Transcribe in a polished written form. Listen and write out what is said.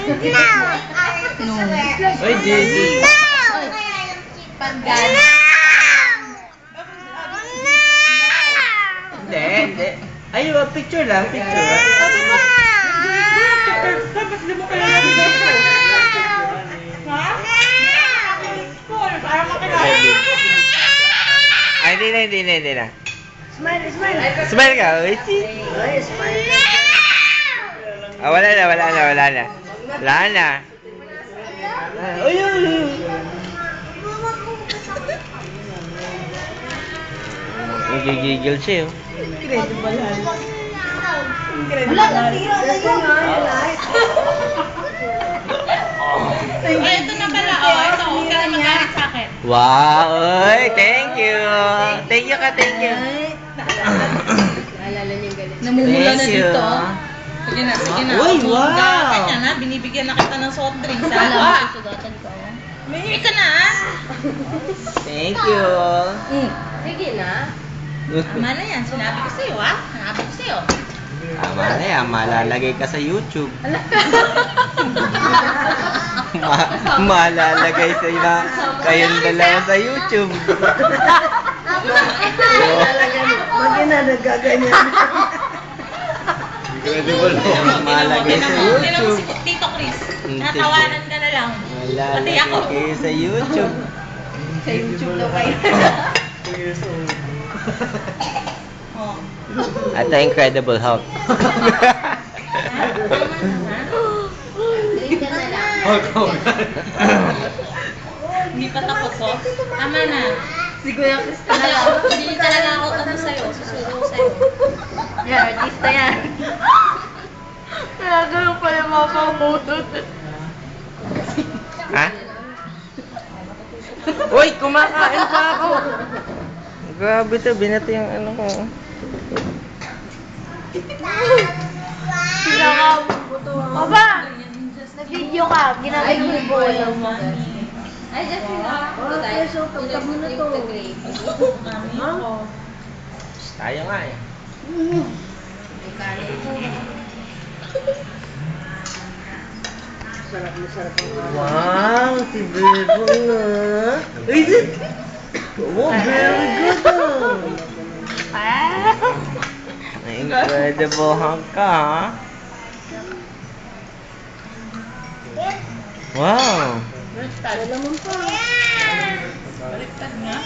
No. Oy, JD. Paggan. Hindi. Ay, picture lang, picture. Tapos di mo kaya namin dito. Ha? Para makilala. Ay, hindi na. Smile. Smile ka, uy. Ah, wala na. Wala na. Uy. Gigigil siya, oh. Incredible hal. Wala, natira na yun. Ay, ito na pala. Oh, ito. Huwag ka na magalit sa akin. Wow, oy, thank you. Thank you. Naalala niyo galit. Namumula na Thank you. dito. Sige na. Uy, wow. Kanya na, binibigyan na kita ng soft drinks. Alam Ha? mo, sugatan ko. May ka na. Thank you. Sige na. Tama na yan. Sinabi ko sa'yo, ha? Sinabi ko sa'yo. Tama na yan, malalagay ka sa YouTube. Malalagay sa ina kayong dalawa sa YouTube. Magin na, nagaganyan. Incredible. Malagay sa Tinan mo YouTube. si Tito Chris. Natawanan ka na lang. Pati ako. Malalagay kayo sa YouTube. Sa YouTube daw kayo. 2 years old. Oh. At the Incredible Hulk. Drink ka na lang. Hindi pa tapos, oh. Tama na. Si Kuya Chris ka na lang. Hindi talaga ako ano sa'yo. Susulo sa'yo. Yan, artista yan. Kaya ganun pala mga pangmutot. Ha? Uy, kumakain pa ako. Grabe to, binato yung ano ko. Baba! Nag-video ka. Ginagawa mo yung boy. Ay, just ito tayo. So, pagkab mo na to. Tayo nga eh. May kanin. Wow, si Bebo nga. Is it? Oh, very good. Incredible hunk ka, ha? Wow. Baliktad nga.